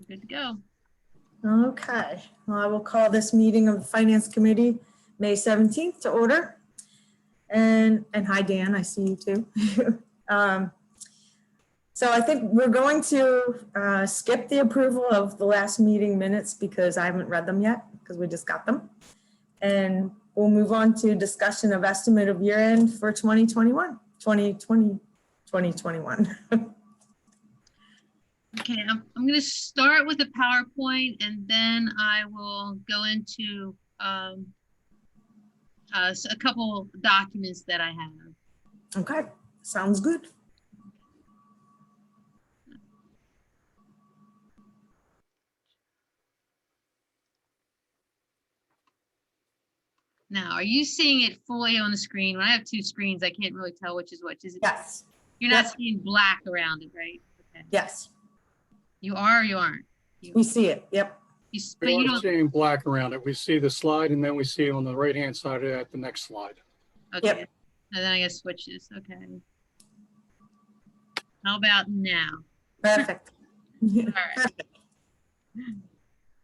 Good to go. Okay, well, I will call this meeting of the Finance Committee, May 17th to order. And hi, Dan, I see you too. So I think we're going to skip the approval of the last meeting minutes because I haven't read them yet because we just got them. And we'll move on to discussion of estimate of year end for 2021. Okay, I'm going to start with a PowerPoint and then I will go into a couple documents that I have. Okay, sounds good. Now, are you seeing it fully on the screen? When I have two screens, I can't really tell which is which. Is it? Yes. You're not seeing black around it, right? Okay. Yes. You are or you aren't? We see it, yep. But you We are don't. seeing black around it. We see the slide and then we see on the right-hand side of that, the next slide. Okay, Yep. and then I guess switches, okay. How about now? Perfect. All right.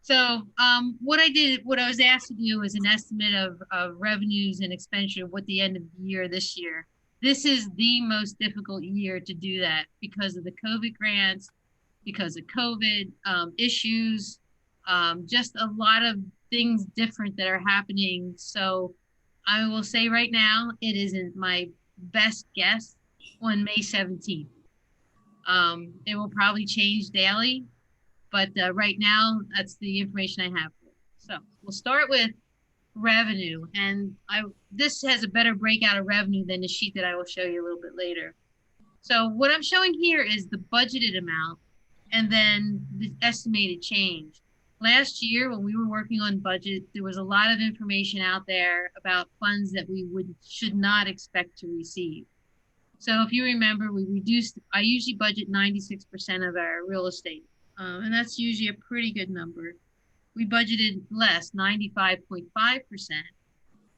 So what I was asked to do was an estimate of revenues and expenditure what the end of the year this year. This is the most difficult year to do that because of the COVID grants, because of COVID issues, just a lot of things different that are happening. So I will say right now, it isn't my best guess on May 17th. It will probably change daily. But right now, that's the information I have. So we'll start with revenue. And this has a better breakout of revenue than the sheet that I will show you a little bit later. So what I'm showing here is the budgeted amount and then the estimated change. Last year, when we were working on budget, there was a lot of information out there about funds that we should not expect to receive. So if you remember, I usually budget 96% of our real estate. And that's usually a pretty good number. We budgeted less, 95.5%.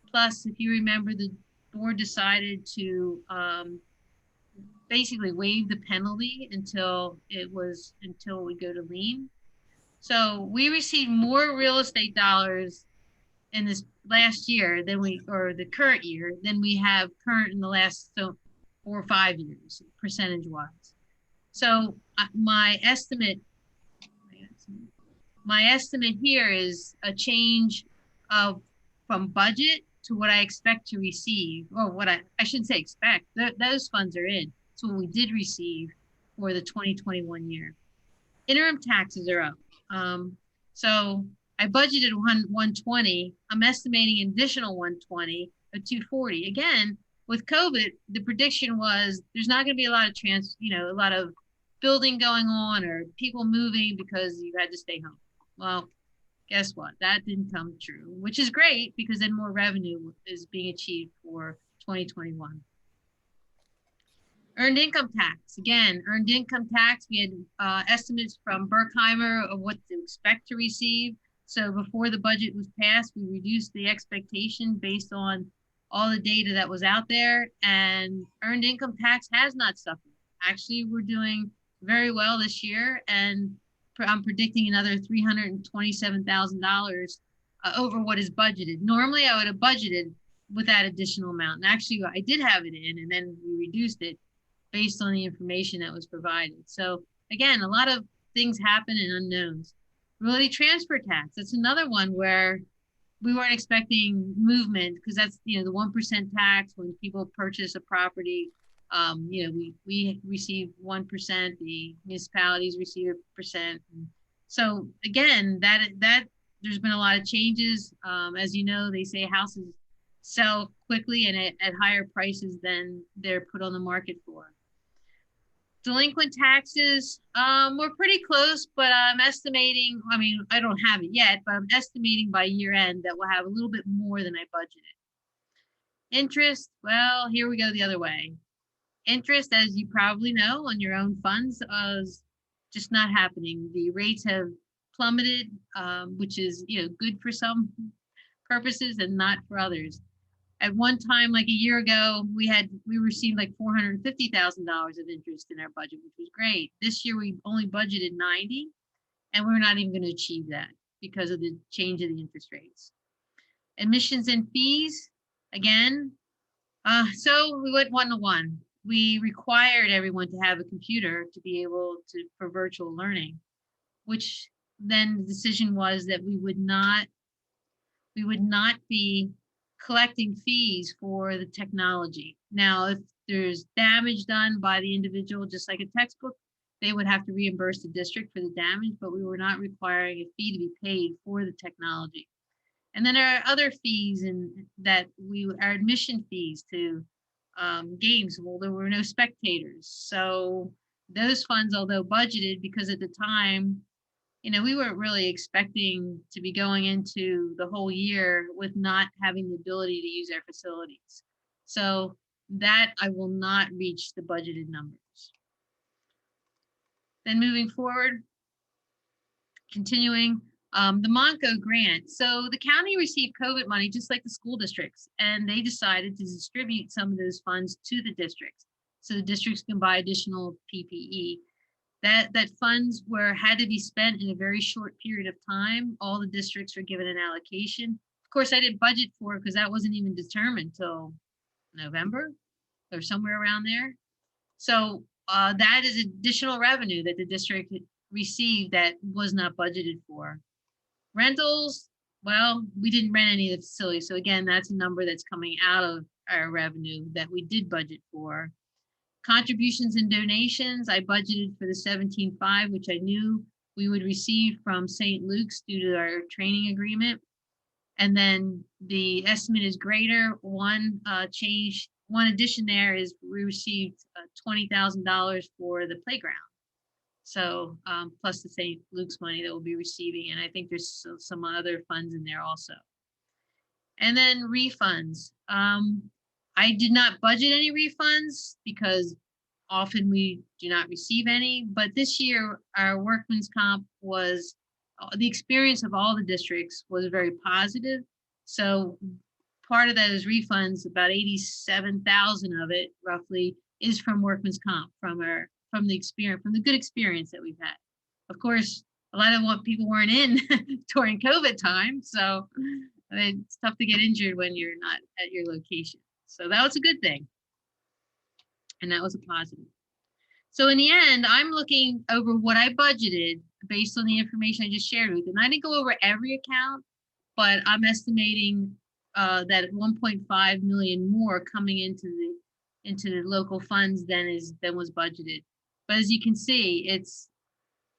Plus, if you remember, the board decided to basically waive the penalty until we go to lien. So we received more real estate dollars in this last year the current year than we have current in the last 4 or 5 years, percentage-wise. So my estimate here is a change from budget to what I expect to receive, or what I shouldn't say expect. Those funds are in. So what we did receive for the 2021 year. Interim taxes are up. So I budgeted 120. I'm estimating an additional 120 or 240. Again, with COVID, the prediction was there's not going to be a lot of building going on or people moving because you had to stay home. Well, guess what? That didn't come true, which is great because then more revenue is being achieved for 2021. Earned income tax. Again, earned income tax, we had estimates from Berkheimer of what to expect to receive. So before the budget was passed, we reduced the expectation based on all the data that was out there, and earned income tax has not suffered. Actually, we're doing very well this year, and I'm predicting another $327,000 over what is budgeted. Normally, I would have budgeted with that additional amount, and actually, I did have it in, and then we reduced it based on the information that was provided. So again, a lot of things happen and unknowns. Realty transfer tax, that's another one where we weren't expecting movement because that's, the 1% tax when people purchase a property. We receive 1%, the municipalities receive 1%. So again, that there's been a lot of changes. As you know, they say houses sell quickly and at higher prices than they're put on the market for. Delinquent taxes, we're pretty close, but I'm estimating, I don't have it yet, but I'm estimating by year end that we'll have a little bit more than I budgeted. Interest, well, here we go the other way. Interest, as you probably know, on your own funds is just not happening. The rates have plummeted, which is good for some purposes and not for others. At one time, like a year ago, we received like $450,000 of interest in our budget, which was great. This year we only budgeted 90, And we're not even going to achieve that because of the change of the interest rates. Admissions and fees, again, so we went 1-to-1. We required everyone to have a computer to be able to for virtual learning, which then the decision was that we would not be collecting fees for the technology. Now, if there's damage done by the individual, just like a textbook, they would have to reimburse the district for the damage, but we were not requiring a fee to be paid for the technology. And then there are other fees our admission fees to games. Well, there were no spectators. So those funds, although budgeted, because at the time, we weren't really expecting to be going into the whole year with not having the ability to use our facilities. So that I will not reach the budgeted numbers. Then moving forward, continuing, the Monco Grant. So the county received COVID money just like the school districts, and they decided to distribute some of those funds to the districts so the districts can buy additional PPE. That funds had to be spent in a very short period of time. All the districts were given an allocation. Of course, I didn't budget for it because that wasn't even determined till November or somewhere around there. So that is additional revenue that the district received that was not budgeted for. Rentals, well, we didn't rent any of the facilities. So again, that's a number that's coming out of our revenue that we did budget for. Contributions and donations, I budgeted for the 17.5, which I knew we would receive from St. Luke's due to our training agreement. And then the estimate is greater. One addition there is we received $20,000 for the playground. So plus the St. Luke's money that we'll be receiving. And I think there's some other funds in there also. And then refunds. I did not budget any refunds because often we do not receive any, but this year our workman's comp was, the experience of all the districts was very positive. So part of those refunds, about 87,000 of it roughly, is from workman's comp, from the good experience that we've had. Of course, a lot of what people weren't in during COVID time, so it's tough to get injured when you're not at your location. So that was a good thing. And that was a positive. So in the end, I'm looking over what I budgeted based on the information I just shared with you. And I didn't go over every account, but I'm estimating that 1.5 million more coming into the local funds than was budgeted. But as you can see,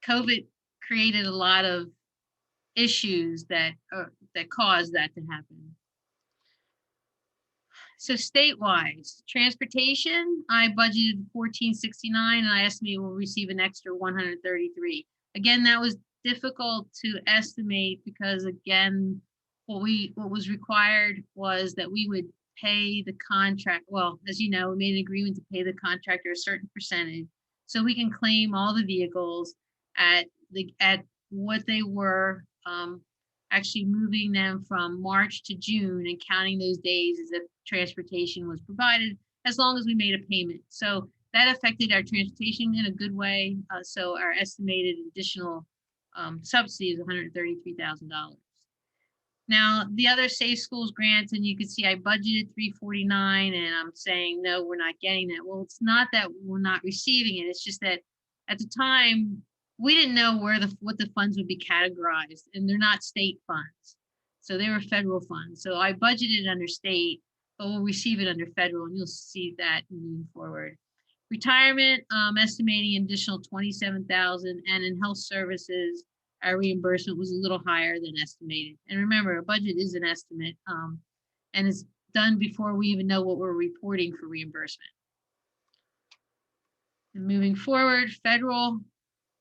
COVID created a lot of issues that caused that to happen. So statewide, transportation, I budgeted 1469 and I estimate we'll receive an extra 133. Again, that was difficult to estimate because again, what was required was that we would pay the contract. Well, as you know, we made an agreement to pay the contractor a certain percentage so we can claim all the vehicles at what they were, actually moving them from March to June and counting those days as if transportation was provided as long as we made a payment. So that affected our transportation in a good way. So our estimated additional subsidy is $133,000. Now, the other Safe Schools grants, and you can see I budgeted 349 and I'm saying, no, we're not getting that. Well, it's not that we're not receiving it. It's just that at the time, we didn't know what the funds would be categorized, and they're not state funds. So they were federal funds. So I budgeted under state, but we'll receive it under federal, and you'll see that moving forward. Retirement, estimating an additional 27,000, and in health services, our reimbursement was a little higher than estimated. And remember, a budget is an estimate, and it's done before we even know what we're reporting for reimbursement. And moving forward, federal,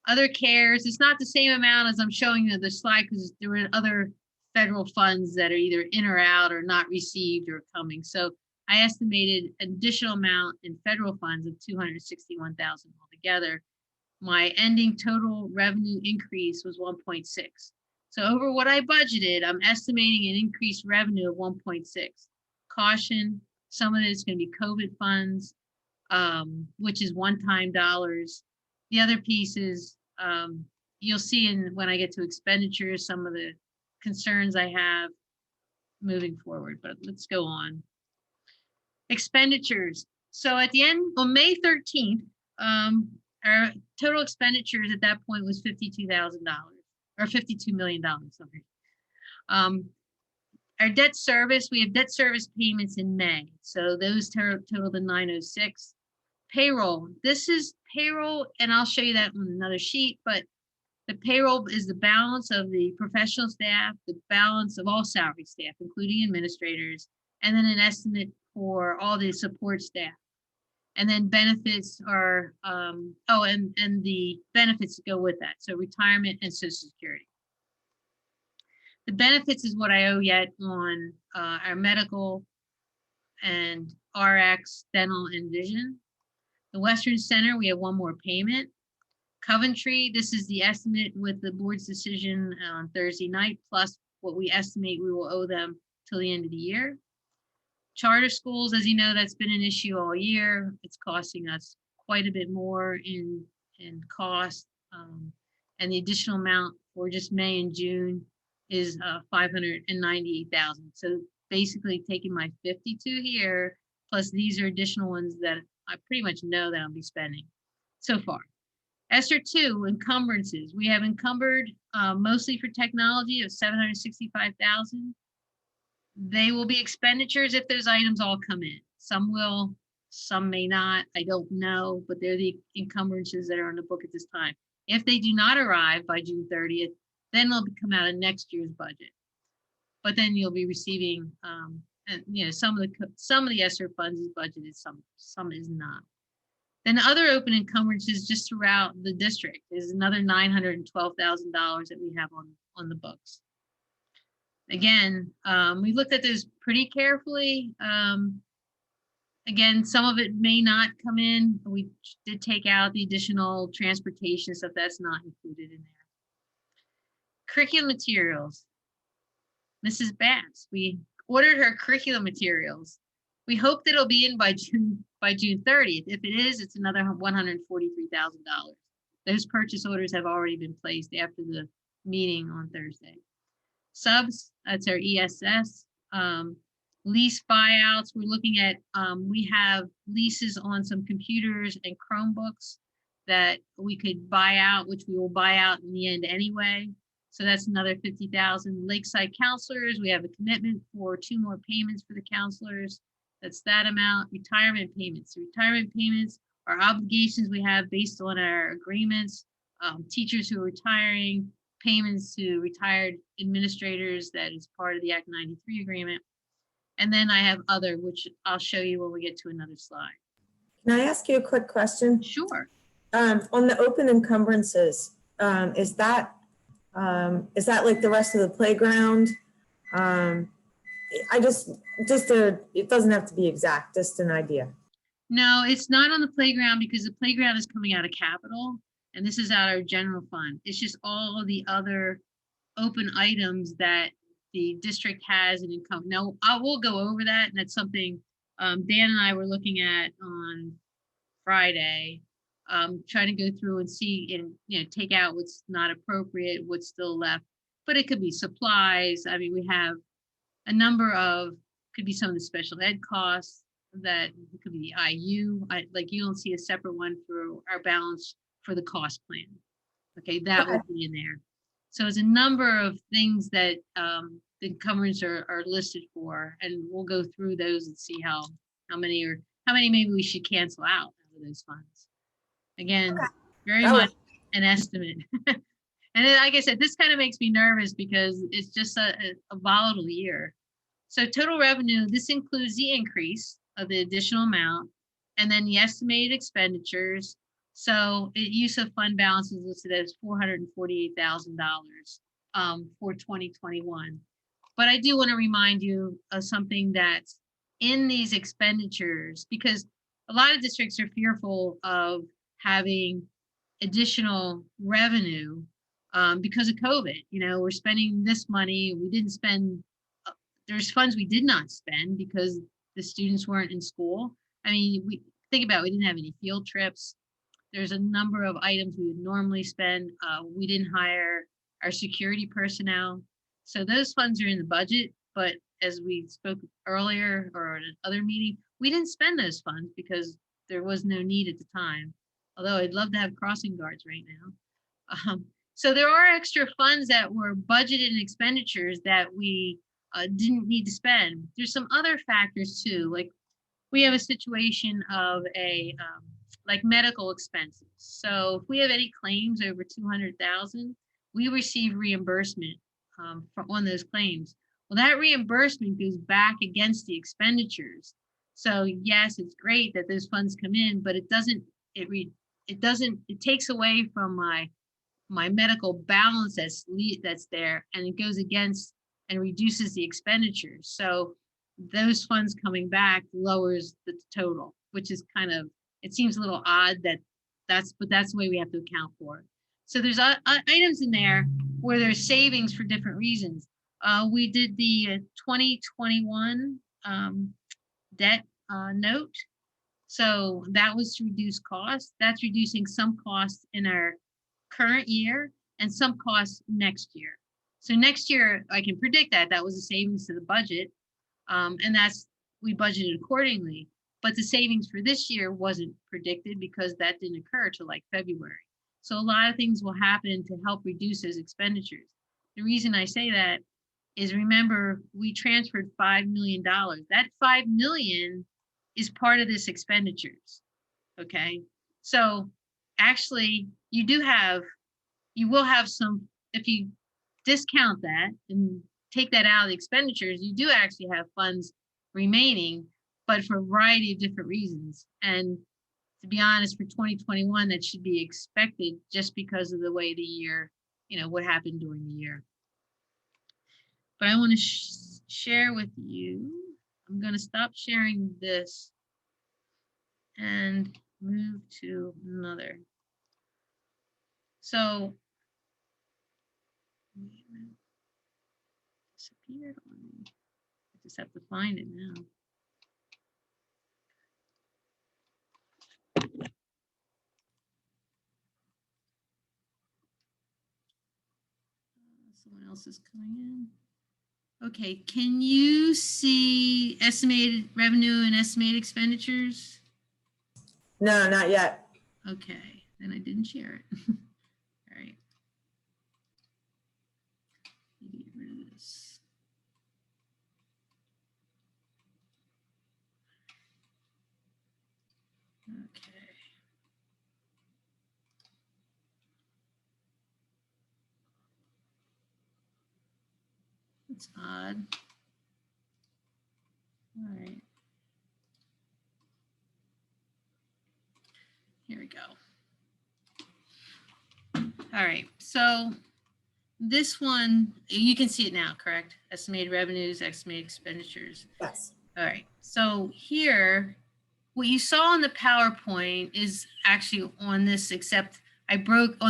other cares, it's not the same amount as I'm showing you the slide because there were other federal funds that are either in or out or not received or coming. So I estimated an additional amount in federal funds of 261,000 altogether. My ending total revenue increase was 1.6. So over what I budgeted, I'm estimating an increased revenue of 1.6. Caution, some of it is going to be COVID funds, which is one-time dollars. The other piece is, you'll see when I get to expenditures, some of the concerns I have moving forward, but let's go on. Expenditures. So at the end, on May 13th, our total expenditures at that point was $52,000 or $52 million, sorry. Our debt service, we have debt service payments in May. So those total the 906. Payroll, this is payroll, and I'll show you that on another sheet, but the payroll is the balance of the professional staff, the balance of all salary staff, including administrators, and then an estimate for all the support staff. And then benefits are, and the benefits that go with that. So retirement and Social Security. The benefits is what I owe yet on our medical and RX, dental, and vision. The Western Center, we have one more payment. Coventry, this is the estimate with the board's decision on Thursday night, plus what we estimate we will owe them till the end of the year. Charter schools, as you know, that's been an issue all year. It's costing us quite a bit more in cost. And the additional amount for just May and June is $598,000. So basically taking my 52 here, plus these are additional ones that I pretty much know that I'll be spending so far. ESSER 2, encumbrances. We have encumbered mostly for technology of $765,000. They will be expenditures if those items all come in. Some will, some may not. I don't know, but they're the encumbrances that are on the book at this time. If they do not arrive by June 30th, then they'll come out of next year's budget. But then you'll be receiving, and you know, some of the ESSER funds is budgeted, some is not. Then other open encumbrances just throughout the district is another $912,000 that we have on the books. Again, we looked at this pretty carefully. Again, some of it may not come in. We did take out the additional transportation stuff that's not included in there. Curriculum materials. Mrs. Bass, we ordered her curriculum materials. We hope that it'll be in by June 30th. If it is, it's another $143,000. Those purchase orders have already been placed after the meeting on Thursday. Subs, that's our ESS. Lease buyouts, we're looking at, we have leases on some computers and Chromebooks that we could buy out, which we will buy out in the end anyway. So that's another $50,000. Lakeside counselors, we have a commitment for 2 more payments for the counselors. That's that amount. Retirement payments. Retirement payments are obligations we have based on our agreements. Teachers who are retiring, payments to retired administrators, that is part of the Act 93 agreement. And then I have other, which I'll show you when we get to another slide. Can I ask you a quick question? Sure. On the open encumbrances, is that like the rest of the playground? It doesn't have to be exact, just an idea. No, it's not on the playground because the playground is coming out of capital and this is out of our general fund. It's just all of the other open items that the district has in income. Now, I will go over that, and that's something Dan and I were looking at on Friday, trying to go through and see and take out what's not appropriate, what's still left. But it could be supplies. I mean, we have a number of, could be some of the special ed costs, that could be the IU. Like you don't see a separate one for our balance for the cost plan. Okay, that would be in there. So it's a number of things that the encumbrances are listed for, and we'll go through those and see how many maybe we should cancel out of those funds. Again, very much an estimate. And then, like I said, this kind of makes me nervous because it's just a volatile year. So total revenue, this includes the increase of the additional amount and then the estimated expenditures. So use of fund balance is listed as $448,000 for 2021. But I do want to remind you of something that's in these expenditures, because a lot of districts are fearful of having additional revenue because of COVID. We're spending this money. We didn't spend, there's funds we did not spend because the students weren't in school. I mean, we think about it, we didn't have any field trips. There's a number of items we would normally spend. We didn't hire our security personnel. So those funds are in the budget, but as we spoke earlier or in another meeting, we didn't spend those funds because there was no need at the time. Although I'd love to have crossing guards right now. So there are extra funds that were budgeted in expenditures that we didn't need to spend. There's some other factors too, like we have a situation of a like medical expenses. So if we have any claims over 200,000, we receive reimbursement on those claims. Well, that reimbursement goes back against the expenditures. So yes, it's great that those funds come in, but it takes away from my medical balance that's there, and it goes against and reduces the expenditures. So those funds coming back lowers the total, which is kind of, it seems a little odd but that's the way we have to account for it. So there's items in there where there's savings for different reasons. We did the 2021 debt note. So that was to reduce costs. That's reducing some costs in our current year and some costs next year. So next year, I can predict that was a savings to the budget. And we budgeted accordingly. But the savings for this year wasn't predicted because that didn't occur till like February. So a lot of things will happen to help reduce those expenditures. The reason I say that is, remember, we transferred $5 million. That $5 million is part of this expenditures. Okay. So actually you will have some, if you discount that and take that out of the expenditures, you do actually have funds remaining, but for a variety of different reasons. And to be honest, for 2021, that should be expected just because of the way the year, what happened during the year. But I want to share with you, I'm going to stop sharing this and move to another. So, disappeared on me. I just have to find it now. Someone else is coming in. Okay, can you see estimated revenue and estimated expenditures? No, not yet. Okay, then I didn't share it. All right. Maybe get rid of this. Okay. That's odd. All right. Here we go. All right, so this one, you can see it now, correct? Estimated revenues, estimated expenditures. Yes. All right, so here, what you saw on the PowerPoint is actually on this, except on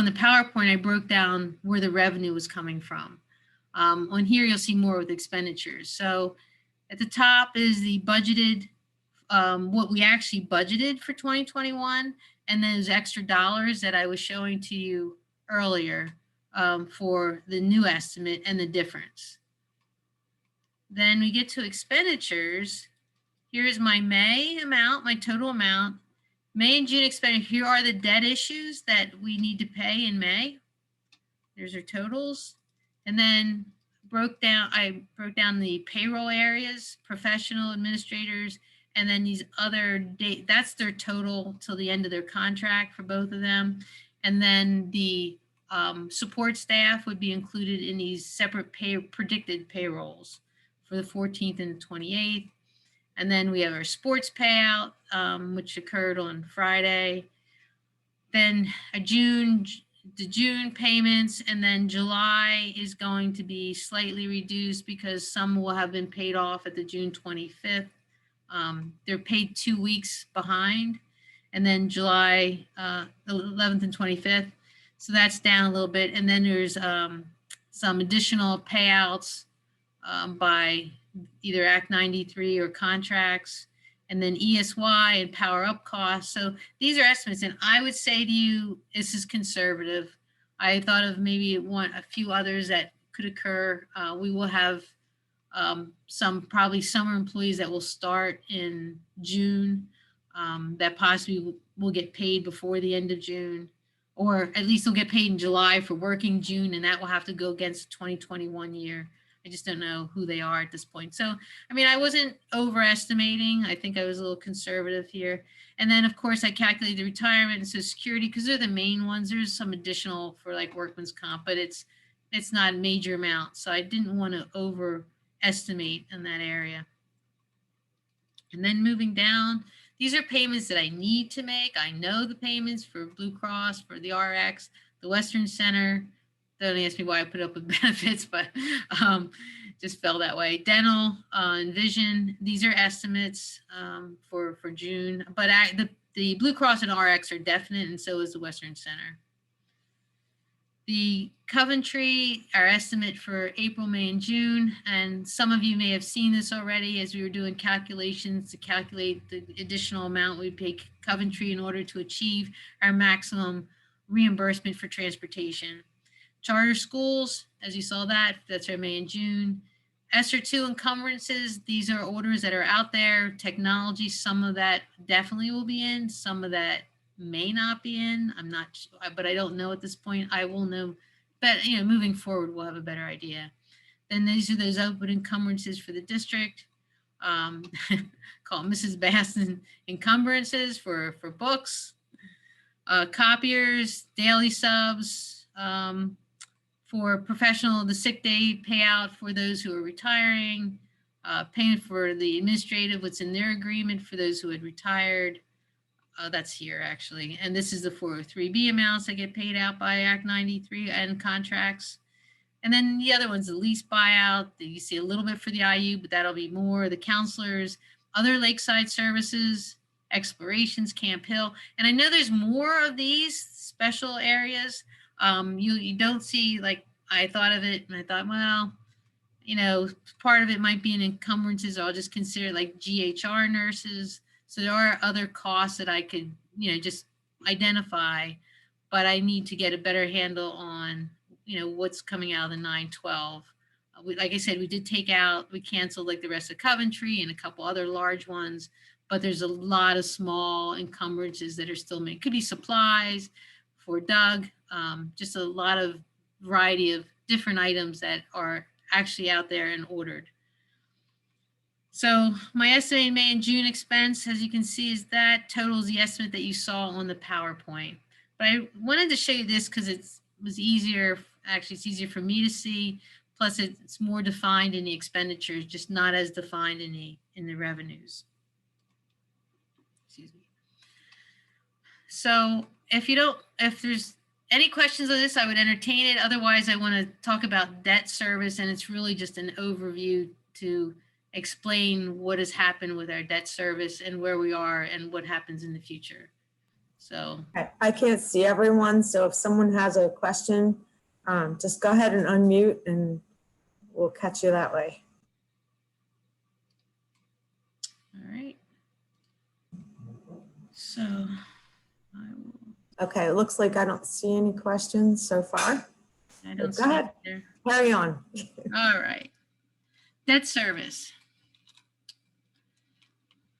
the PowerPoint, I broke down where the revenue was coming from. On here, you'll see more with expenditures. So at the top is the budgeted, what we actually budgeted for 2021, and then those extra dollars that I was showing to you earlier for the new estimate and the difference. Then we get to expenditures. Here's my May amount, my total amount. May and June expenditure. Here are the debt issues that we need to pay in May. There's our totals. And then I broke down the payroll areas, professional administrators, and then these other that's their total till the end of their contract for both of them. And then the support staff would be included in these separate predicted payrolls for the 14th and the 28th. And then we have our sports payout, which occurred on Friday. Then the June payments, and then July is going to be slightly reduced because some will have been paid off at the June 25th. They're paid 2 weeks behind, and then July 11th and 25th. So that's down a little bit. And then there's some additional payouts by either Act 93 or contracts. and then ESY and power up costs. So these are estimates, and I would say to you, this is conservative. I thought of maybe a few others that could occur. We will have some probably summer employees that will start in June, that possibly will get paid before the end of June, or at least they'll get paid in July for working June, and that will have to go against the 2021 year. I just don't know who they are at this point. So, I mean, I wasn't overestimating. I think I was a little conservative here. And then, of course, I calculated the retirement and Social Security because they're the main ones. There's some additional for like workman's comp, but it's not a major amount. So I didn't want to overestimate in that area. And then moving down, these are payments that I need to make. I know the payments for Blue Cross, for the RX, the Western Center. Don't ask me why I put up with benefits, but just fell that way. Dental and vision, these are estimates for June, but the Blue Cross and RX are definite, and so is the Western Center. The Coventry, our estimate for April, May, and June, and some of you may have seen this already as we were doing calculations to calculate the additional amount we pay Coventry in order to achieve our maximum reimbursement for transportation. Charter schools, as you saw that's our May and June. ESSER 2 encumbrances, these are orders that are out there. Technology, some of that definitely will be in, some of that may not be in. I'm not sure, but I don't know at this point. I will know, but moving forward, we'll have a better idea. Then these are those open encumbrances for the district. Call Mrs. Basson encumbrances for books, copiers, daily subs, for professional, the sick day payout for those who are retiring, payment for the administrative, what's in their agreement for those who had retired. That's here actually. And this is the 403B amounts that get paid out by Act 93 and contracts. And then the other one's the lease buyout. You see a little bit for the IU, but that'll be more. The counselors, other lakeside services, explorations, Camp Hill. And I know there's more of these special areas. You don't see, like, I thought of it and I thought, well, part of it might be in encumbrances. I'll just consider like GHR nurses. So there are other costs that I could, just identify, but I need to get a better handle on, what's coming out of the 912. Like I said, we canceled like the rest of Coventry and a couple other large ones, but there's a lot of small encumbrances that are still made. Could be supplies for Doug, just a lot of variety of different items that are actually out there and ordered. So my estimated May and June expense, as you can see, is that totals the estimate that you saw on the PowerPoint. But I wanted to show you this because it was easier. Actually, it's easier for me to see. Plus, it's more defined in the expenditures, just not as defined in the revenues. Excuse me. So if there's any questions on this, I would entertain it. Otherwise, I want to talk about debt service, and it's really just an overview to explain what has happened with our debt service and where we are and what happens in the future. So I can't see everyone, so if someone has a question, just go ahead and unmute and we'll catch you that way. All right. So I will. Okay, it looks like I don't see any questions so far. I don't Go see ahead. it there. Carry on. All right. Debt service.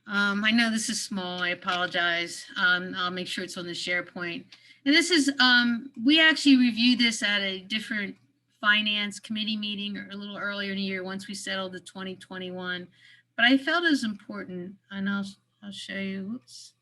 I know this is small. I apologize. I'll make sure it's on the SharePoint. And this is, we actually reviewed this at a different finance committee meeting or a little earlier in the year once we settled the 2021. But I felt it was important, and I'll show you. Whoops.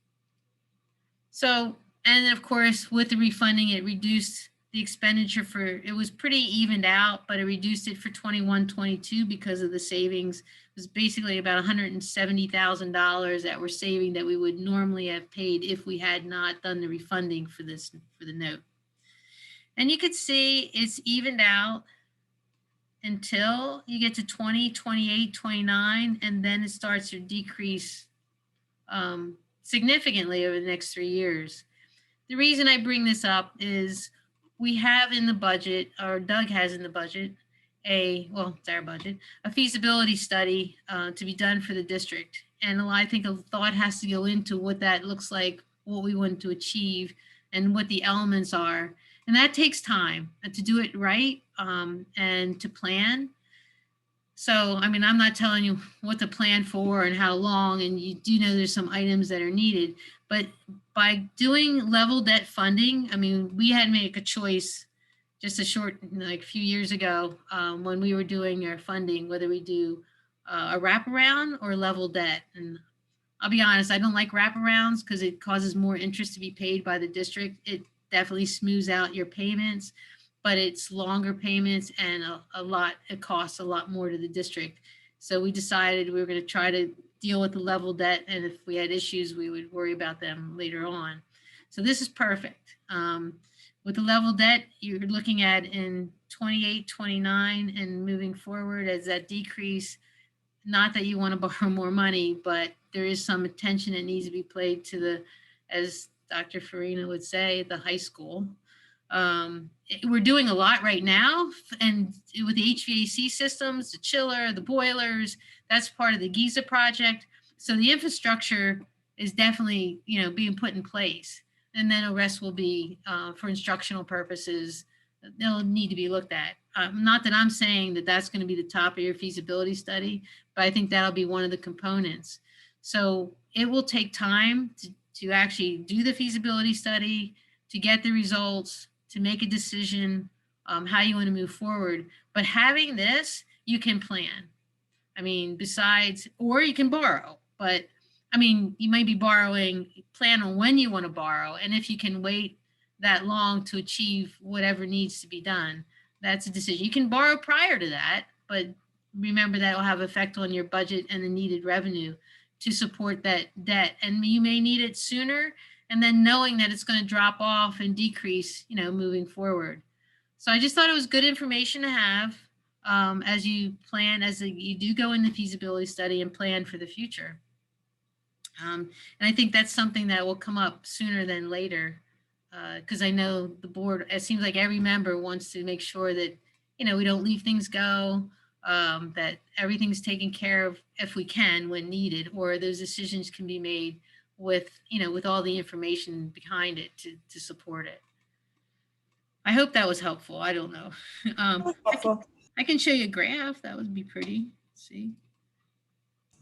So, and of course, with the refunding, it reduced the expenditure it was pretty evened out, but it reduced it for 21-22 because of the savings. It was basically about $170,000 that we're saving that we would normally have paid if we had not done the refunding for the note. And you could see it's evened out until you get to 20, 28, 29, and then it starts to decrease significantly over the next 3 years. The reason I bring this up is we have in the budget, or Doug has in the budget, it's our budget, a feasibility study to be done for the district. And I think a thought has to go into what that looks like, what we want to achieve, and what the elements are. And that takes time to do it right, and to plan. So, I mean, I'm not telling you what to plan for and how long, and you do know there's some items that are needed. But by doing level debt funding, I mean, we had to make a choice just a short, like a few years ago, when we were doing our funding, whether we do a wraparound or level debt. And I'll be honest, I don't like wraparounds because it causes more interest to be paid by the district. It definitely smooths out your payments, but it's longer payments and it costs a lot more to the district. So we decided we were going to try to deal with the level debt. And if we had issues, we would worry about them later on. So this is perfect. With the level debt, you're looking at in 28, 29 and moving forward as that decrease. Not that you want to borrow more money, but there is some attention that needs to be paid to the, as Dr. Farina would say, the high school. We're doing a lot right now, and with the HVAC systems, the chiller, the boilers, that's part of the Giza project. So the infrastructure is definitely, being put in place. And then the rest will be for instructional purposes. They'll need to be looked at. Not that I'm saying that that's going to be the top of your feasibility study, but I think that'll be one of the components. So it will take time to actually do the feasibility study, to get the results, to make a decision how you want to move forward. But having this, you can plan. I mean, besides, or you can borrow, but I mean, you might be borrowing, plan on when you want to borrow. And if you can wait that long to achieve whatever needs to be done, that's a decision. You can borrow prior to that, but remember that will have effect on your budget and the needed revenue to support that debt. And you may need it sooner, and then knowing that it's going to drop off and decrease, moving forward. So I just thought it was good information to have as you plan, you do go in the feasibility study and plan for the future. And I think that's something that will come up sooner than later, because I know the board, it seems like every member wants to make sure that, we don't leave things go, that everything's taken care of if we can when needed, or those decisions can be made with, with all the information behind it to support it. I hope that was helpful. I don't know. I can show you a graph. That would be pretty. Let's see.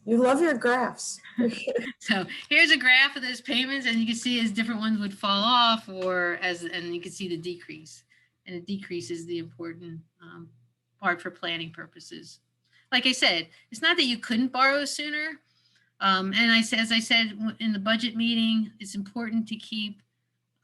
You love your graphs. So here's a graph of those payments, and you can see as different ones would fall off, and you can see the decrease. And the decrease is the important part for planning purposes. Like I said, it's not that you couldn't borrow sooner. And as I said in the budget meeting, it's important to keep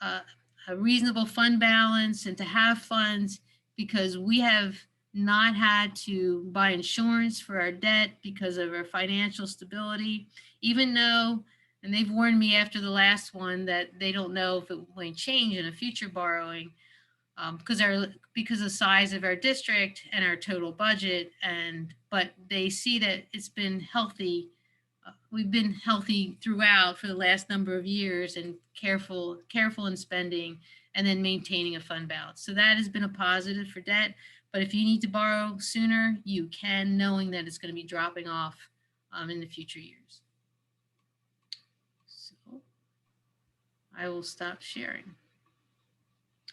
a reasonable fund balance and to have funds, because we have not had to buy insurance for our debt because of our financial stability, even though, and they've warned me after the last one that they don't know if it might change in a future borrowing, because of the size of our district and our total budget. But they see that it's been healthy. We've been healthy throughout for the last number of years, and careful in spending, and then maintaining a fund balance. So that has been a positive for debt. But if you need to borrow sooner, you can, knowing that it's going to be dropping off in the future years. So I will stop sharing.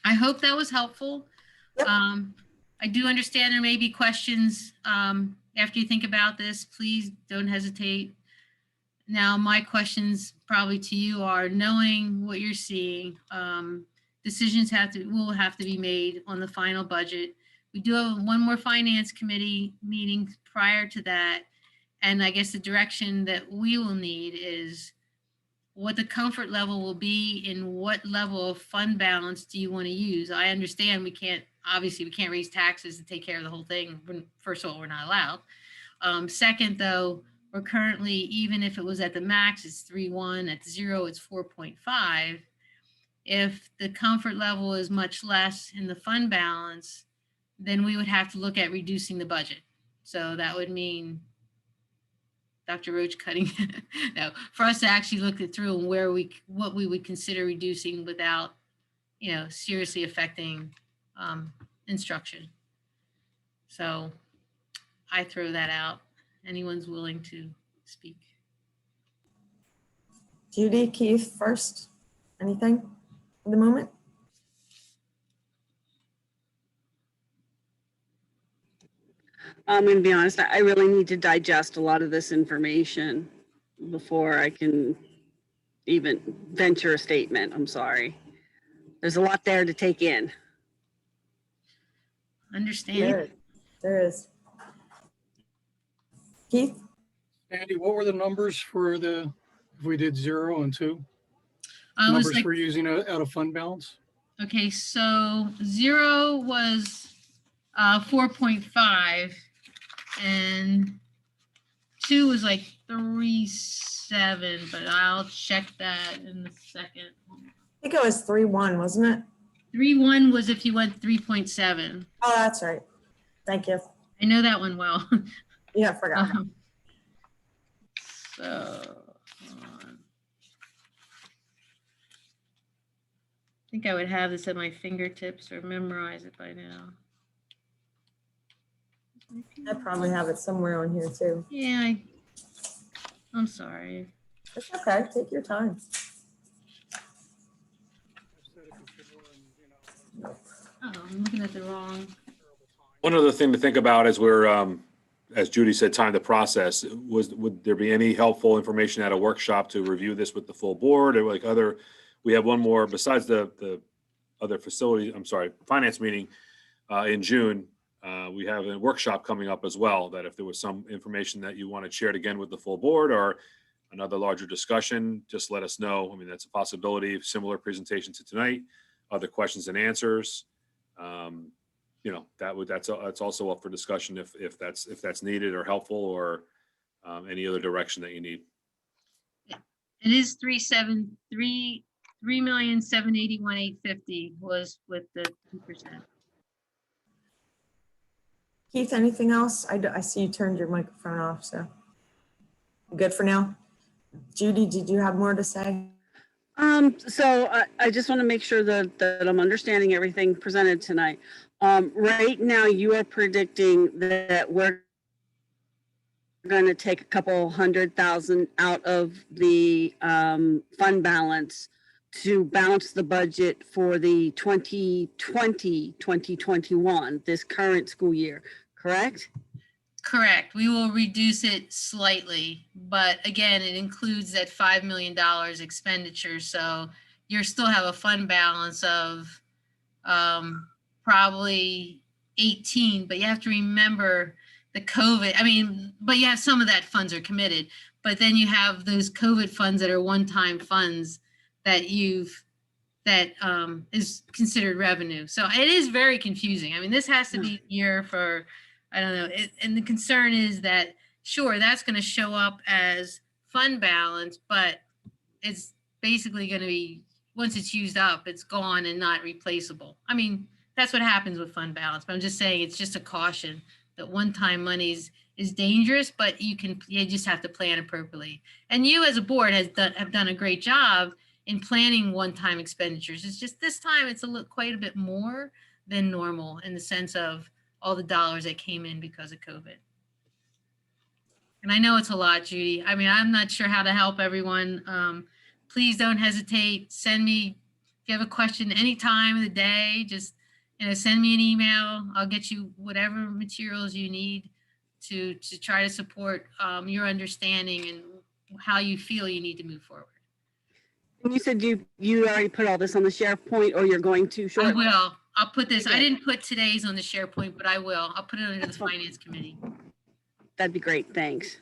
I hope that was helpful. Yep. I do understand there may be questions after you think about this. Please don't hesitate. Now, my questions probably to you are, knowing what you're seeing, decisions will have to be made on the final budget. We do have one more finance committee meeting prior to that. And I guess the direction that we will need is what the comfort level will be in what level of fund balance do you want to use. I understand we can't raise taxes to take care of the whole thing. First of all, we're not allowed. Second, though, we're currently, even if it was at the max, it's 3.1, at 0, it's 4.5. If the comfort level is much less in the fund balance, then we would have to look at reducing the budget. So that would mean Dr. Roach cutting. No, for us to actually look it through and what we would consider reducing without, seriously affecting instruction. So I throw that out. Anyone's willing to speak? Judy, Keith first. Anything at the moment? I'm going to be honest, I really need to digest a lot of this information before I can even venture a statement. I'm sorry. There's a lot there to take in. Understand. There is. Keith? Andy, what were the numbers for the, if we did 0 and 2? It was Numbers like, we're using out of fund balance? okay, so 0 was 4.5 and 2 was like 3.7, but I'll check that in a second. I think it was 3-1, wasn't it? 3.1 was if you went 3.7. Oh, that's right. Thank you. I know that one well. Yeah, I forgot. So, hold on. I think I would have this at my fingertips or memorize it by now. I probably have it somewhere on here too. Yeah, I'm sorry. It's okay. Take your time. Oh, I'm looking at the wrong. One other thing to think about as we're, as Judy said, time to process, would there be any helpful information at a workshop to review this with the full board or like other, we have one more besides the other facility, I'm sorry, finance meeting in June. We have a workshop coming up as well, that if there was some information that you want to share again with the full board or another larger discussion, just let us know. I mean, that's a possibility. Similar presentation to tonight, other questions and answers. You know, that's also up for discussion if that's needed or helpful or any other direction that you need. It is 3,781,850 was with the 2%. Keith, anything else? I see you turned your microphone off, so good for now. Judy, did you have more to say? So I just want to make sure that I'm understanding everything presented tonight. Right now, you are predicting that we're going to take a couple $100,000 out of the fund balance to balance the budget for the 2020-2021, this current school year, correct? Correct. We will reduce it slightly, but again, it includes that $5 million expenditure. So you still have a fund balance of probably 18, but you have to remember the COVID. I mean, but you have some of that funds are committed, but then you have those COVID funds that are one-time funds that is considered revenue. So it is very confusing. I mean, this has to be a year for, I don't know. And the concern is that, sure, that's going to show up as fund balance, but it's basically going to be, once it's used up, it's gone and not replaceable. I mean, that's what happens with fund balance, but I'm just saying it's just a caution that one-time monies is dangerous, but you just have to plan appropriately. And you as a board have done a great job in planning one-time expenditures. It's just this time it's quite a bit more than normal in the sense of all the dollars that came in because of COVID. And I know it's a lot, Judy. I mean, I'm not sure how to help everyone. Please don't hesitate. Send me, if you have a question any time of the day, just send me an email. I'll get you whatever materials you need to try to support your understanding and how you feel you need to move forward. And you said you already put all this on the SharePoint or you're going to shortly? I will. I'll put this. Okay. I didn't put today's on the SharePoint, but I will. I'll put it under the Finance Committee. That'd be great. Thanks.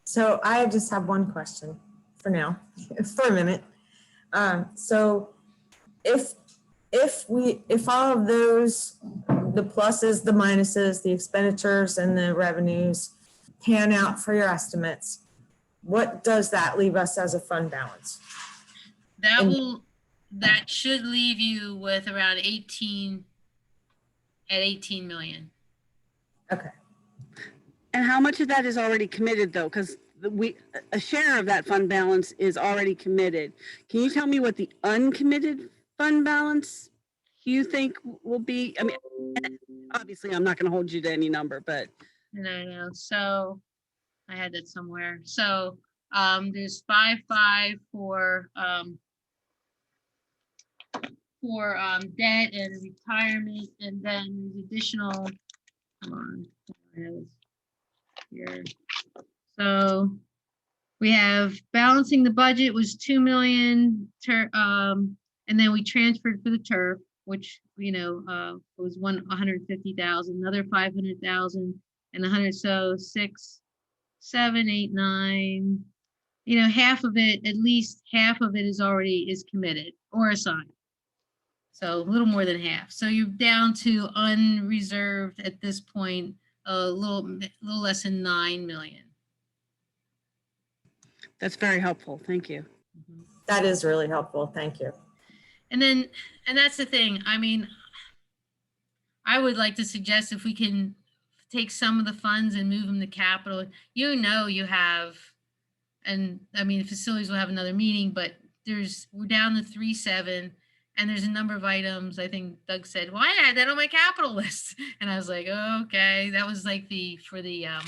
So I just have one question for now, for a minute. So if all of those, the pluses, the minuses, the expenditures and the revenues pan out for your estimates, what does that leave us as a fund balance? That should leave you with around 18 million. Okay. And how much of that is already committed though? Because a share of that fund balance is already committed. Can you tell me what the uncommitted fund balance you think will be? I mean, obviously I'm not going to hold you to any number, but. No. So I had that somewhere. So There's 5.5 for debt and retirement, and then there's additional, come on, I have this here. So we have balancing the budget was 2 million, and then we transferred for the turf, which, was 150,000, another 500,000, and 100, so 6, 7, 8, 9. Half of it, at least half of it is committed or assigned. So a little more than half. So you're down to unreserved at this point, a little less than 9 million. That's very helpful. Thank you. That is really helpful. Thank you. And that's the thing. I mean, I would like to suggest if we can take some of the funds and move them to capital, you have, and I mean, facilities will have another meeting, but we're down to 3.7, and there's a number of items. I think Doug said, well, I had that on my capital list. And I was like, oh, okay. That was like for the I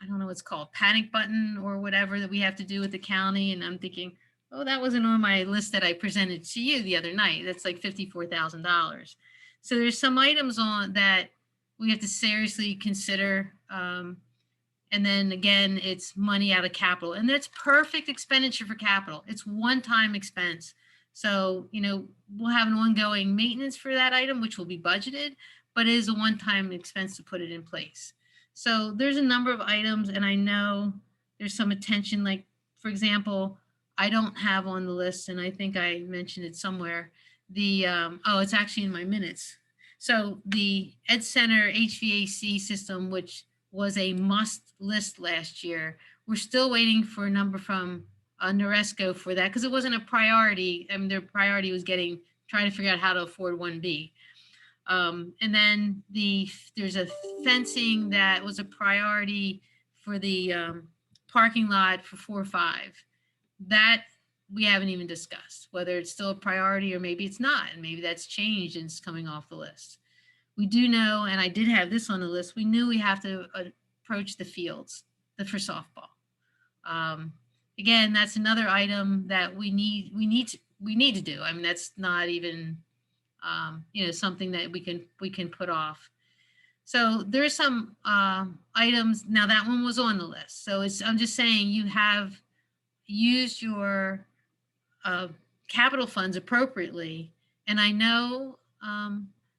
don't know what's called, panic button or whatever that we have to do with the county. And I'm thinking, oh, that wasn't on my list that I presented to you the other night. That's like $54,000. So there's some items on that we have to seriously consider. And then again, it's money out of capital, and that's perfect expenditure for capital. It's one-time expense. So, we'll have an ongoing maintenance for that item, which will be budgeted, but it is a one-time expense to put it in place. So there's a number of items, and I know there's some attention, like, for example, I don't have on the list, and I think I mentioned it somewhere, it's actually in my minutes. So the Ed Center HVAC system, which was a must list last year, we're still waiting for a number from Noresco for that, because it wasn't a priority. I mean, their priority was trying to figure out how to afford 1B. And then there's a fencing that was a priority for the parking lot for 4.5. That we haven't even discussed, whether it's still a priority or maybe it's not, and maybe that's changed and it's coming off the list. We do know, and I did have this on the list, we knew we have to approach the fields for softball. Again, that's another item that we need to do. I mean, that's not even something that we can put off. So there's some items. Now that one was on the list. So I'm just saying you have used your capital funds appropriately. And I know,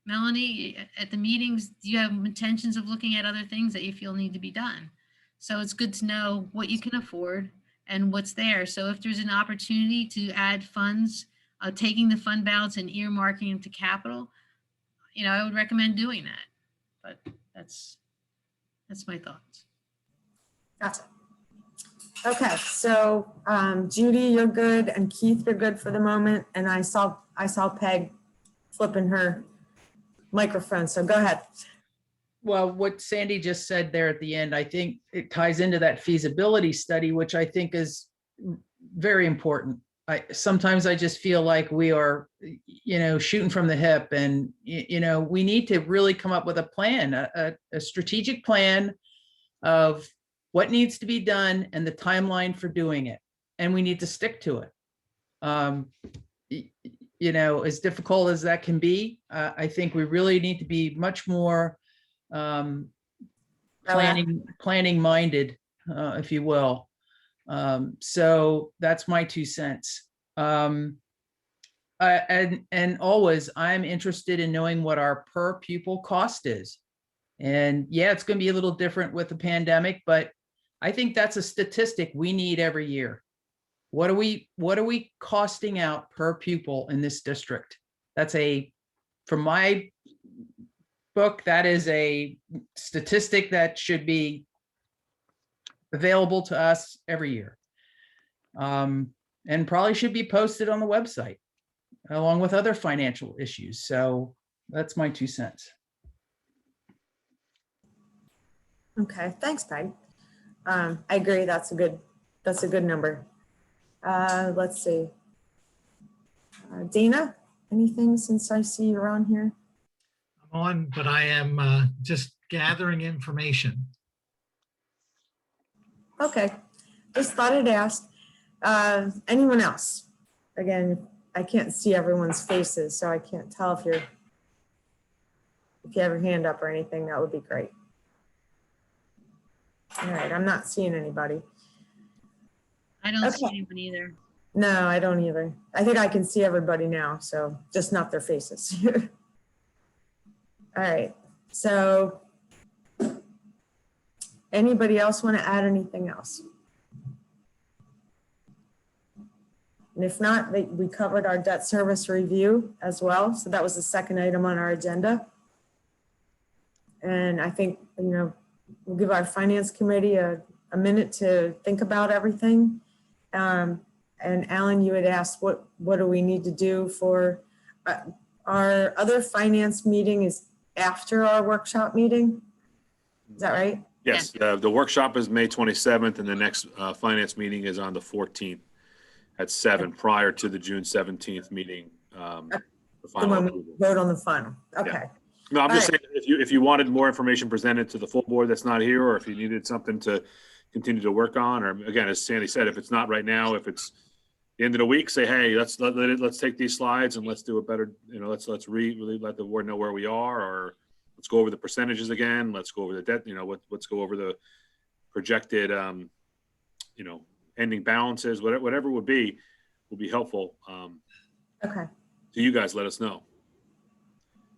Melanie, at the meetings, you have intentions of looking at other things that you feel need to be done. So it's good to know what you can afford and what's there. So if there's an opportunity to add funds, taking the fund balance and earmarking them to capital, I would recommend doing that. But that's my thoughts. Gotcha. Okay, so Judy, you're good, and Keith, you're good for the moment. And I saw Peg flipping her microphone, so go ahead. Well, what Sandy just said there at the end, I think it ties into that feasibility study, which I think is very important. Sometimes I just feel like we are, shooting from the hip, and, we need to really come up with a plan, a strategic plan of what needs to be done and the timeline for doing it. And we need to stick to it. As difficult as that can be, I think we really need to be much more planning minded, if you will. So that's my 2 cents. And always I'm interested in knowing what our per pupil cost is. And yeah, it's going to be a little different with the pandemic, but I think that's a statistic we need every year. What are we costing out per pupil in this district? From my book, that is a statistic that should be available to us every year. And probably should be posted on the website along with other financial issues. So that's my 2 cents. Okay, thanks, Peg. I agree. That's a good number. Let's see. Dana, anything since I see you're on here? I'm on, but I am just gathering information. Okay. just thought I'd ask. Anyone else? Again, I can't see everyone's faces, so I can't tell if you have your hand up or anything, that would be great. All right, I'm not seeing anybody. I don't see Okay. anyone either. No, I don't either. I think I can see everybody now, so just not their faces. All right, so anybody else want to add anything else? And if not, we covered our debt service review as well. So that was the second item on our agenda. And I think, we'll give our finance committee a minute to think about everything. And Alan, you had asked, what do we need to do for our other finance meeting is after our workshop meeting? Is that right? Yes, the workshop is May 27th and the next finance meeting is on the 14th at 7 prior to the June 17th meeting. The final When we approval. vote on the final. Okay. No, I'm just All saying, if you wanted more information presented to the full board that's not here, or if you needed something to continue to work on, or again, as Sandy said, if it's not right now, if it's the end of the week, say, hey, let's take these slides and let's do a better, let's really let the board know where we are, or let's go over the percentages again. Let's go over the debt, let's go over the projected, ending balances, whatever would be helpful. Okay. To you guys, let us know.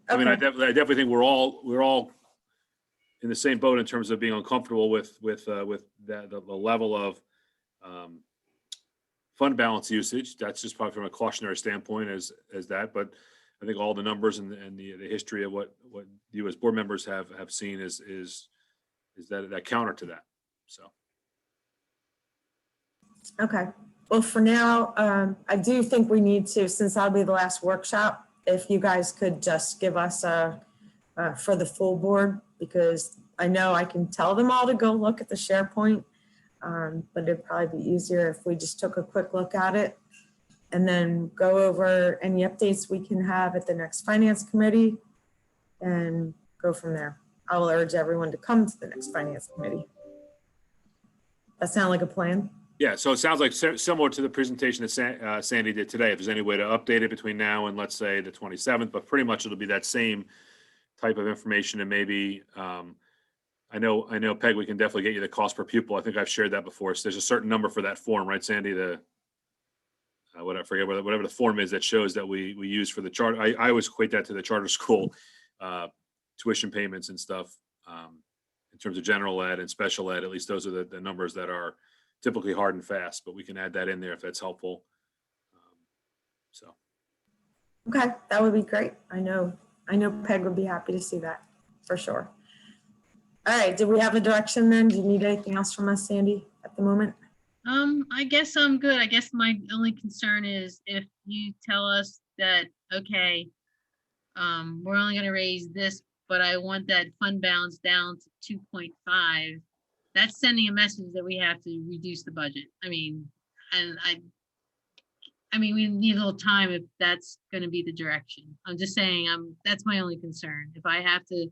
I mean, Okay. I definitely think we're all in the same boat in terms of being uncomfortable with the level of fund balance usage. That's just probably from a cautionary standpoint as that. But I think all the numbers and the history of what you as board members have seen is that counter to that. So. Okay. Well, for now, I do think we need to, since that'll be the last workshop, if you guys could just give us for the full board, because I know I can tell them all to go look at the SharePoint, but it'd probably be easier if we just took a quick look at it and then go over any updates we can have at the next finance committee and go from there. I will urge everyone to come to the next finance committee. That sound like a plan? Yeah, so it sounds like similar to the presentation that Sandy did today. If there's any way to update it between now and let's say the 27th, but pretty much it'll be that same type of information. And maybe I know Peg, we can definitely get you the cost per pupil. I think I've shared that before. So there's a certain number for that form, right, Sandy? Whatever the form is that shows that we use for the charter. I always equate that to the charter school tuition payments and stuff in terms of general ed and special ed. At least those are the numbers that are typically hard and fast, but we can add that in there if that's helpful. Okay, that would be great. I know Peg would be happy to see that for sure. All right, do we have a direction then? Do you need anything else from us, Sandy, at the moment? I guess I'm good. I guess my only concern is if you tell us that, okay, we're only going to raise this, but I want that fund balance down to 2.5. That's sending a message that we have to reduce the budget. I mean, we need a little time if that's going to be the direction. I'm just saying, that's my only concern. If I have to,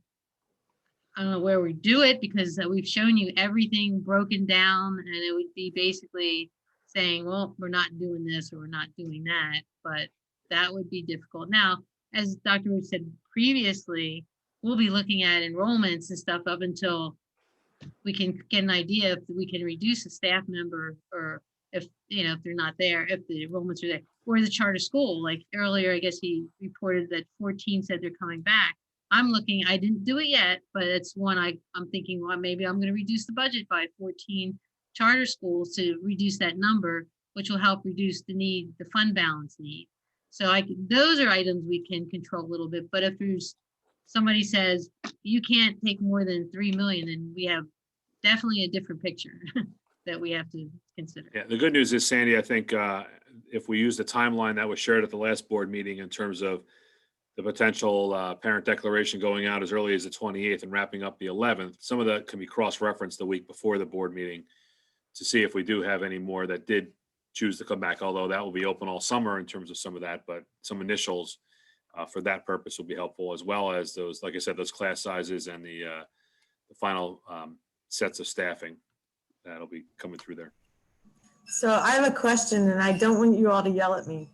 I don't know where we do it, because we've shown you everything broken down, and it would be basically saying, well, we're not doing this or we're not doing that, but that would be difficult. Now, as Dr. Root said previously, we'll be looking at enrollments and stuff up until we can get an idea if we can reduce a staff member, or if they're not there, if the enrollments are there, or the charter school. Like earlier, I guess he reported that 14 said they're coming back. I'm looking, I didn't do it yet, but it's one I'm thinking, well, maybe I'm going to reduce the budget by 14 charter schools to reduce that number, which will help reduce the fund balance need. So those are items we can control a little bit. But if there's somebody says you can't take more than 3 million, then we have definitely a different picture that we have to consider. Yeah, the good news is, Sandy, I think if we use the timeline that was shared at the last board meeting in terms of the potential parent declaration going out as early as the 28th and wrapping up the 11th, some of that can be cross-referenced the week before the board meeting to see if we do have any more that did choose to come back, although that will be open all summer in terms of some of that, but some initials for that purpose will be helpful, as well as those, like I said, those class sizes and the final sets of staffing that'll be coming through there. So I have a question and I don't want you all to yell at me.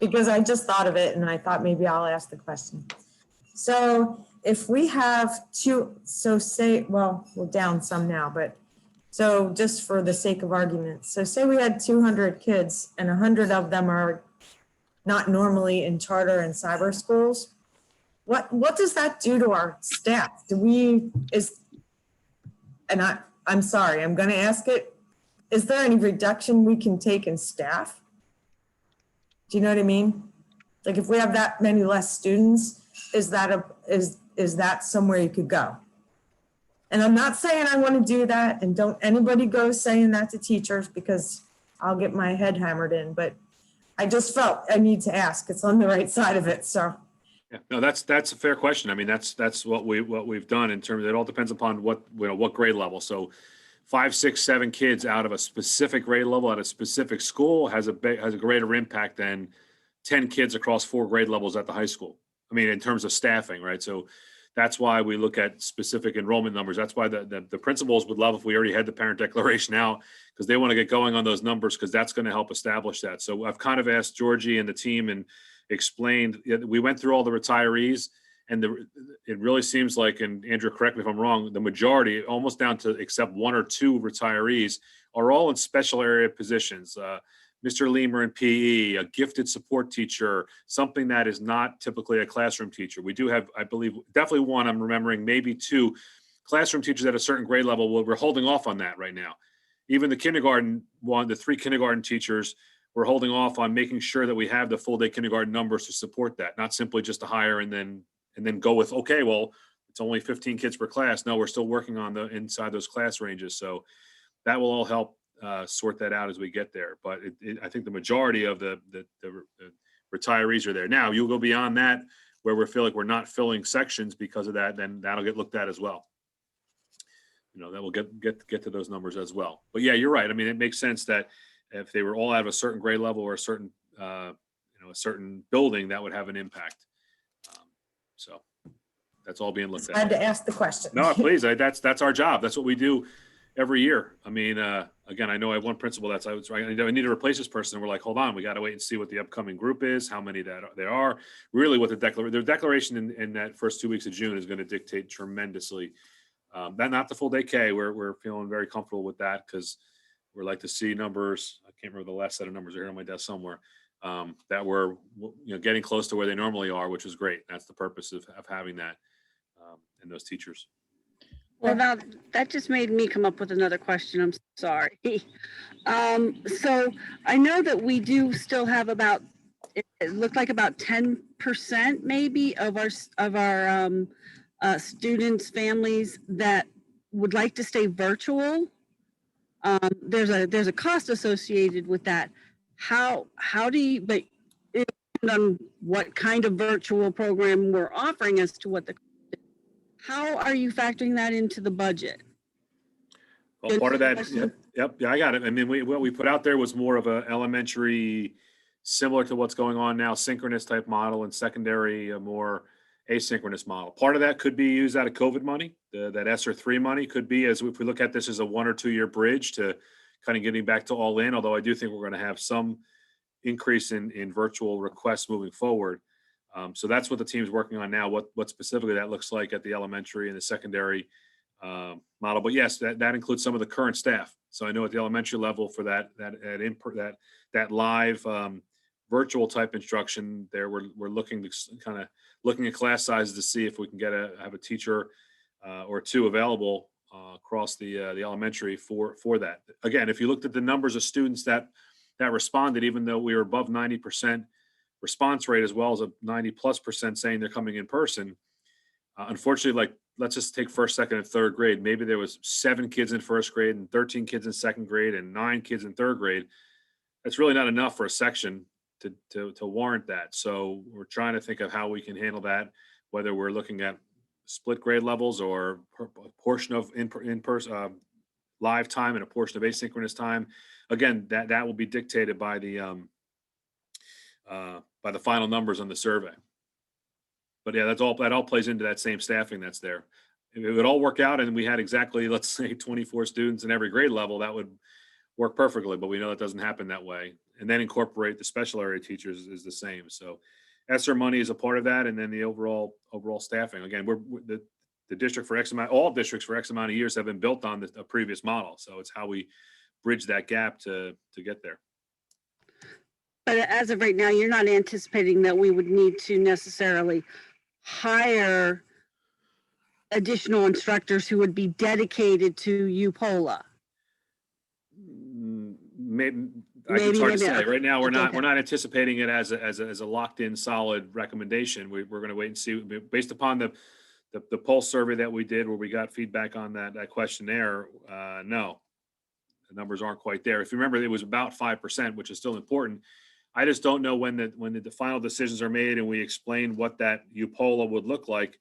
Because I just thought of it and I thought maybe I'll ask the question. So if we have we're down some now, but so just for the sake of argument, so say we had 200 kids and 100 of them are not normally in charter and cyber schools. What does that do to our staff? I'm sorry, I'm gonna ask it. Is there any reduction we can take in staff? Do you know what I mean? Like if we have that many less students, is that somewhere you could go? And I'm not saying I want to do that, and don't anybody go saying that to teachers because I'll get my head hammered in, but I just felt I need to ask. It's on the right side of it, so. Yeah, no, that's a fair question. I mean, that's what we've done in terms, it all depends upon what grade level. So 5, 6, 7 kids out of a specific grade level at a specific school has a greater impact than 10 kids across 4 grade levels at the high school. I mean, in terms of staffing, right? So that's why we look at specific enrollment numbers. That's why the principals would love if we already had the parent declaration out, because they want to get going on those numbers, because that's going to help establish that. So I've kind of asked Georgie and the team and explained, we went through all the retirees, and it really seems like, and Andrew, correct me if I'm wrong, the majority, almost down to except 1 or 2 retirees, are all in special area positions. Mr. Lemur in PE, a gifted support teacher, something that is not typically a classroom teacher. We do have, I believe, definitely 1, I'm remembering, maybe 2 classroom teachers at a certain grade level. Well, we're holding off on that right now. Even the kindergarten one, the 3 kindergarten teachers, we're holding off on making sure that we have the full day kindergarten numbers to support that, not simply just to hire and then go with, okay, well, it's only 15 kids per class. No, we're still working on the inside those class ranges. So that will all help sort that out as we get there. But I think the majority of the retirees are there. Now, you'll go beyond that where we feel like we're not filling sections because of that, then that'll get looked at as well. That will get to those numbers as well. But yeah, you're right. I mean, it makes sense that if they were all out of a certain grade level or a certain building, that would have an impact. So that's all being looked at. I had to ask the question. No, please. That's our job. That's what we do every year. I mean, again, I know I have one principal that's, I need to replace this person. And we're like, hold on, we got to wait and see what the upcoming group is, how many that there are. Really what the declaration in that first 2 weeks of June is going to dictate tremendously. Not the full day K. We're feeling very comfortable with that, because we're like to see numbers. I can't remember the last set of numbers are here on my desk somewhere, that we're getting close to where they normally are, which is great. That's the purpose of having that and those teachers. Well, now that just made me come up with another question. I'm sorry. So I know that we do still have about, it looked like about 10% maybe of our students' families that would like to stay virtual. There's a cost associated with that. How do you, but it depends on what kind of virtual program we're offering as to what how are you factoring that into the budget? Well, part of that, yep, yeah, I got it. I mean, what we put out there was more of a elementary, similar to what's going on now, synchronous type model, and secondary, a more asynchronous model. Part of that could be used out of COVID money. That ESSER 3 money could be, as if we look at this as a 1 or 2 year bridge to kind of getting back to all in, although I do think we're going to have some increase in virtual requests moving forward. So that's what the team's working on now, what specifically that looks like at the elementary and the secondary model. But yes, that includes some of the current staff. So I know at the elementary level for that live virtual type instruction there, we're looking to kind of looking at class sizes to see if we can have a teacher or 2 available across the elementary for that. Again, if you looked at the numbers of students that responded, even though we were above 90% response rate, as well as a 90+% saying they're coming in person, unfortunately, like, let's just take first, second, and third grade. Maybe there was 7 kids in first grade and 13 kids in second grade and 9 kids in third grade. That's really not enough for a section to warrant that. So we're trying to think of how we can handle that, whether we're looking at split grade levels or a portion of in-person live time and a portion of asynchronous time. Again, that will be dictated by the final numbers on the survey. But yeah, that all plays into that same staffing that's there. if it would all work out and we had exactly, let's say 24 students in every grade level, that would work perfectly, but we know it doesn't happen that way. And then incorporate the special area teachers is the same. So ESSER money is a part of that. And then the overall staffing. Again, the district for X amount, all districts for X amount of years have been built on a previous model. So it's how we bridge that gap to get there. But as of right now, you're not anticipating that we would need to necessarily hire additional instructors who would be dedicated to UPOLA. Maybe it's hard to say. okay. Right now, we're Okay. not anticipating it as a locked in solid recommendation. We're going to wait and see based upon the pulse survey that we did where we got feedback on that questionnaire. No, the numbers aren't quite there. If you remember, it was about 5%, which is still important. I just don't know when the final decisions are made and we explain what that UPOLA would look like,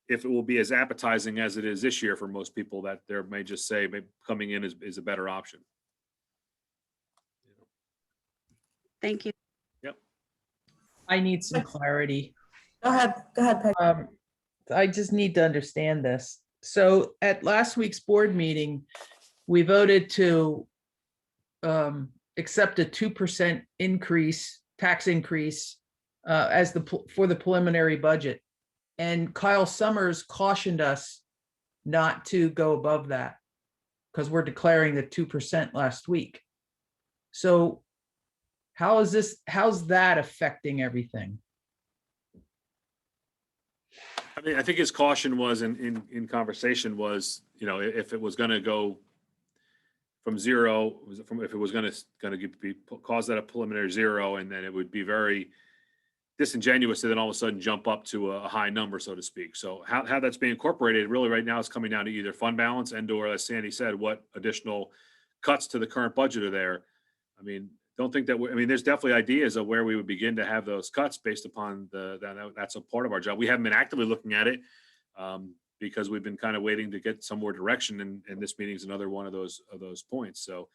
if it will be as appetizing as it is this year for most people, that there may just say maybe coming in is a better option. Thank you. I need some clarity. Go ahead, Peg. I just need to understand this. So at last week's board meeting, we voted to accept a 2% increase, tax increase, for the preliminary budget. And Kyle Summers cautioned us not to go above that because we're declaring the 2% last week. So how's that affecting everything? I mean, I think his caution was in conversation was, if it was going to go from zero, if it was going to cause that a preliminary zero, and then it would be very disingenuous to then all of a sudden jump up to a high number, so to speak. So how that's being incorporated really right now is coming down to either fund balance and/or, as Sandy said, what additional cuts to the current budget are there. I mean, don't think that there's definitely ideas of where we would begin to have those cuts based upon that's a part of our job. We haven't been actively looking at it because we've been kind of waiting to get some more direction, and this meeting is another one of those points. So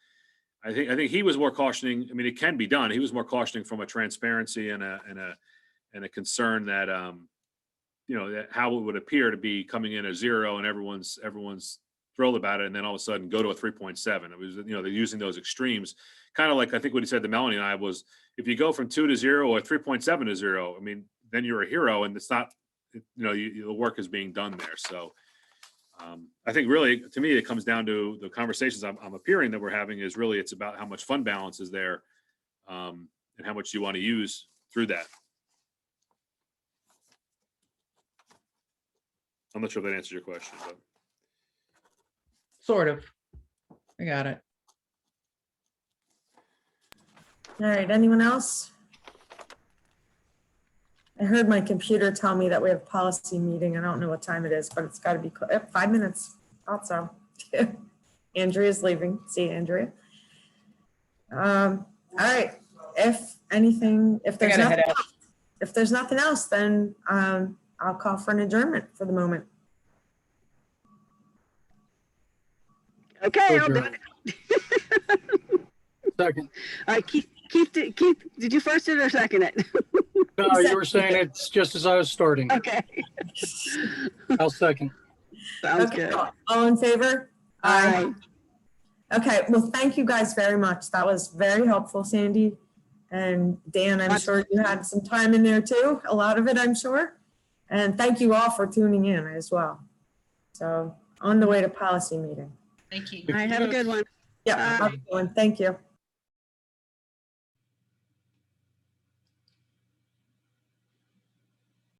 I think he was more cautioning. I mean, it can be done. He was more cautioning from a transparency and a concern that that how it would appear to be coming in at zero and everyone's thrilled about it, and then all of a sudden go to a 3.7. It was they're using those extremes. Kind of like I think what he said to Melanie and I was, if you go from 2 to 0 or 3.7 to 0, I mean, then you're a hero, and it's not, the work is being done there. So I think really, to me, it comes down to the conversations I'm appearing that we're having is really, it's about how much fund balance is there and how much you want to use through that. I'm not sure if that answers your question, but. Sort of. I got it. All right, anyone else? I heard my computer tell me that we have policy meeting. I don't know what time it is, but it's got to be 5 minutes. Thought so. Andrea's leaving. See you, Andrea. All right. If there's nothing else, then I'll call for an adjournment for the moment. Okay, I'll do it. Second. All right, Keith, did you first it or second it? No, you were saying it's just as I was starting. Okay. I'll second. Sounds Okay, good. all in favor? Aye. Okay, well, thank you guys very much. That was very helpful, Sandy. And Dan, I'm sure you had some time in there too, a lot of it, I'm sure. And thank you all for tuning in as well. So on the way to policy meeting. Thank you. All right, have a good one. Yeah, have a good one. Thank you.